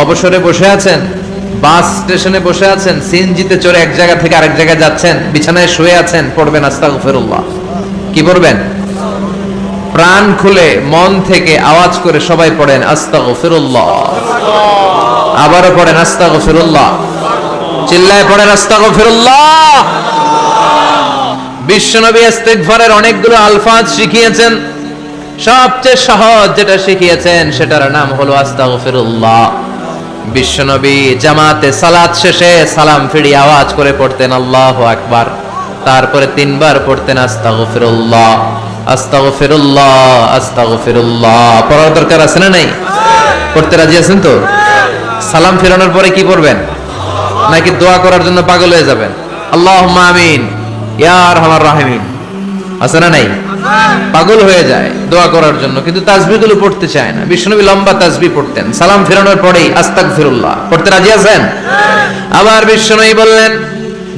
অবসরে বসে আছেন, বাস স্টেশনে বসে আছেন, সিএনজিতে চড়ে এক জায়গা থেকে আরেক জায়গায় যাচ্ছেন, বিছানায় শুয়ে আছেন, পড়বেন আস্তাগফিরুল্লাহ। কি পড়বেন? প্রাণ খুলে মন থেকে আওয়াজ করে সবাই পড়েন আস্তাগফিরুল্লাহ। আবারও পড়েন আস্তাগফিরুল্লাহ। চিল্লায় পড়েন আস্তাগফিরুল্লাহ। বিশ্বনবী ইস্তিগফারের অনেকগুলো আলফাজ শিখিয়েছেন। সবচেয়ে সহজ যেটা শিখিয়েছেন সেটার নাম হলো আস্তাগফিরুল্লাহ। বিশ্বনবী জামাতে সালাত শেষে সালাম ফিরিয়ে আওয়াজ করে পড়তেন আল্লাহু আকবার, তারপরে 3 বার পড়তেন আস্তাগফিরুল্লাহ আস্তাগফিরুল্লাহ আস্তাগফিরুল্লাহ। পড়ার দরকার আছে না নাই? পড়তে রাজি আছেন তো? সালাম ফেরানোর পরে কি পড়বেন? নাকি দোয়া করার জন্য পাগল হয়ে যাবেন? আল্লাহুম্মা আমিন ইয়া আরহামার রাহিমিন আছে না নাই? পাগল হয়ে যায় দোয়া করার জন্য, কিন্তু তাসবিহগুলো পড়তে চায় না। বিশ্বনবী লম্বা তাসবিহ পড়তেন সালাম ফেরানোর পরেই আস্তাগফিরুল্লাহ। পড়তে রাজি আছেন? আবার বিশ্বনবী বললেন,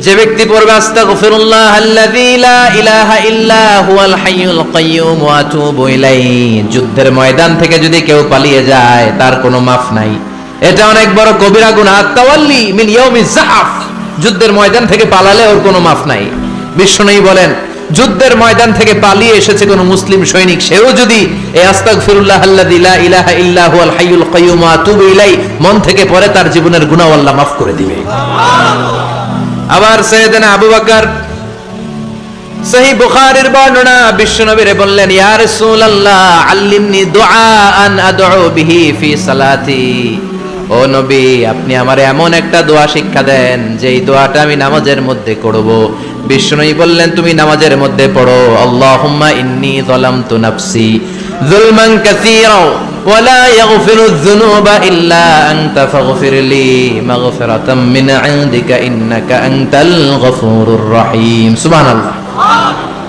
যে ব্যক্তি পড়বে আস্তাগফিরুল্লাহ আল্লাযী লা ইলাহা ইল্লা হুয়াল হাইয়ুল কাইয়্যুম ওয়া আতুবু ইলাইহি, যুদ্ধের ময়দান থেকে যদি কেউ পালিয়ে যায় তার কোনো মাফ নাই। এটা অনেক বড় কবিরা গুনাহ। আত-তাওয়াল্লি মিন ইয়াউমিজ যাহফ, যুদ্ধের ময়দান থেকে পালালে ওর কোনো মাফ নাই। বিশ্বনবী বলেন, যুদ্ধের ময়দান থেকে পালিয়ে এসেছে কোন মুসলিম সৈনিক, সেও যদি এই আস্তাগফিরুল্লাহ আল্লাযী লা ইলাহা ইল্লা হুয়াল হাইয়ুল কাইয়্যুম ওয়া আতুবু ইলাইহি মন থেকে পড়ে, তার জীবনের গুনাহ আল্লাহ মাফ করে দিবে। আবার সাইয়েদনা আবু বকর সহিহ বুখারীর বর্ণনা, বিশ্বনবীরে বললেন, ইয়া রাসূলুল্লাহ আল্লিমনি দুআআন আদউ বিহি ফি সালাতি। ও নবী, আপনি আমারে এমন একটা দোয়া শিক্ষা দেন যে এই দোয়াটা আমি নামাজের মধ্যে করব। বিশ্বনবী বললেন, তুমি নামাজের মধ্যে পড়ো, আল্লাহুম্মা ইন্নী যালামতু নাফসি যুলমান কাসীরা ওয়া লা ইয়াগফিরুয যুনুবা ইল্লা আনতা ফাগফিরলি মাগফিরাতাম মিন ইনদিকা ইন্নাকা আনতাল গফুরুর রহিম। সুবহানাল্লাহ।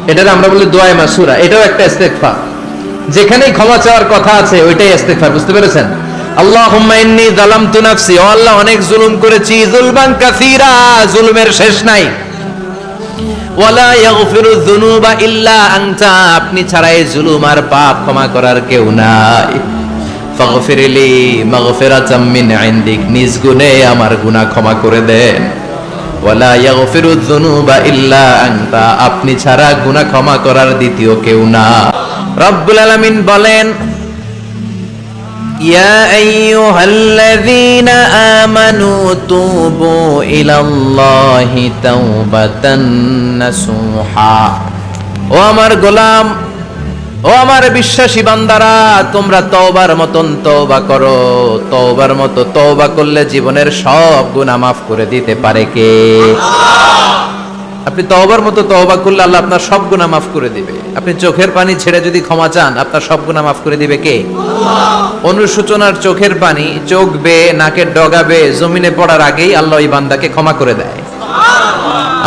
এটা আমরা বলি দোয়ায়ে মাসুরা, এটাও একটা ইস্তিগফার। যেখানেই ক্ষমা চাওয়ার কথা আছে ওইটাই ইস্তিগফার। বুঝতে পেরেছেন? আল্লাহুম্মা ইন্নী যালামতু নাফসি, ও আল্লাহ অনেক জুলুম করেছি, যুলমান কাসীরা, জুলুমের শেষ নাই, ওয়ালা ইয়াগফিরুয যুনুবা ইল্লা আনতা, আপনি ছাড়া এই জুলুম আর পাপ ক্ষমা করার কেউ নাই। ফাগফিরলি মাগফিরাতাম মিন ইনদিক, নিজ গুণে আমার গুনাহ ক্ষমা করে দেন। ওয়ালা ইয়াগফিরুয যুনুবা ইল্লা আনতা, আপনি ছাড়া গুনাহ ক্ষমা করার দ্বিতীয় কেউ না। রব্বুল আলামিন বলেন, ইয়া আইয়ুহাল্লাযীনা আমানু তুবু ইলাল্লাহি তাওবাতান নাসুহা। ও আমার গোলাম, ও আমার বিশ্বাসী বান্দারা, তোমরা তওবার মতন তওবা করো। তওবার মতো তওবা করলে জীবনের সব গুনাহ মাফ করে দিতে পারে কে? আপনি তওবার মতো তওবা করলে আল্লাহ আপনার সব গুনাহ মাফ করে দিবে। আপনি চোখের পানি ছেড়ে যদি ক্ষমা চান, আপনার সব গুনাহ মাফ করে দিবে কে? অনুশোচনার চোখের পানি চোখ বেয়ে নাকের ডগা বেয়ে জমিনে পড়ার আগেই আল্লাহ ওই বান্দাকে ক্ষমা করে দেয়।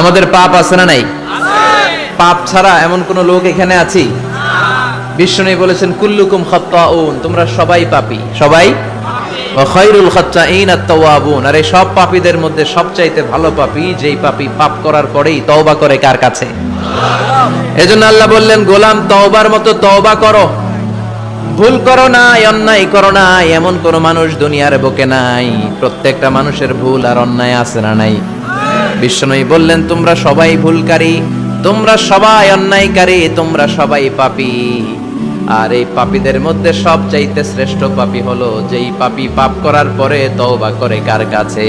আমাদের পাপ আছে না নাই? পাপ ছাড়া এমন কোন লোক এখানে আছি? বিশ্বনবী বলেছেন, কুল্লুকুম খাত্তাউন, তোমরা সবাই পাপী, সবাই। ওয়া খায়রুল খাত্তাইন আত-তাওয়াবুন, আর এই সব পাপীদের মধ্যে সবচাইতে ভালো পাপী যেই পাপী পাপ করার পরেই তওবা করে কার কাছে? এজন্য আল্লাহ বললেন, গোলাম তওবার মতো তওবা করো। ভুল করো না, অন্যায় করো না, এমন কোন মানুষ দুনিয়ার বুকে নাই। প্রত্যেকটা মানুষের ভুল আর অন্যায় আছে না নাই? বিশ্বনবী বললেন, তোমরা সবাই ভুলকারী, তোমরা সবাই অন্যায়কারী, তোমরা সবাই পাপী। আর এই পাপীদের মধ্যে সবচাইতে শ্রেষ্ঠ পাপী হলো যেই পাপী পাপ করার পরে তওবা করে কার কাছে?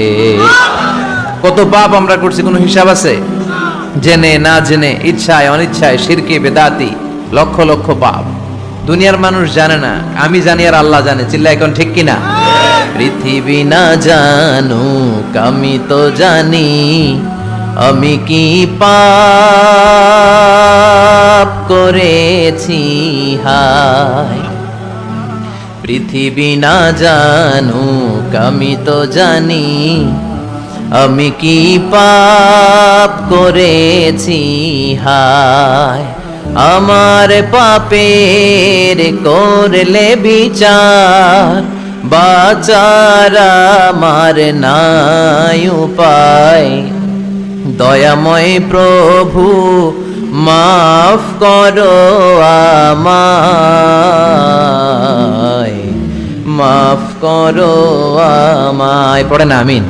কত পাপ আমরা করছি, কোনো হিসাব আছে? জেনে না জেনে, ইচ্ছায় অনিচ্ছায়, শিরকে বেদাতি, লক্ষ লক্ষ পাপ। দুনিয়ার মানুষ জানে না, আমি জানি আর আল্লাহ জানে। চিল্লা এখন ঠিক কিনা? পৃথিবী না জানুক আমি তো জানি, আমি কি পাপ করেছি হায়। পৃথিবী না জানুক আমি তো জানি, আমি কি পাপ করেছি হায়। আমার পাপের করলে বিচার, বাঁচার আমার নাই উপায়। দয়াময় প্রভু মাফ করো আমায়, মাফ করো সময় পড়েন আমিন।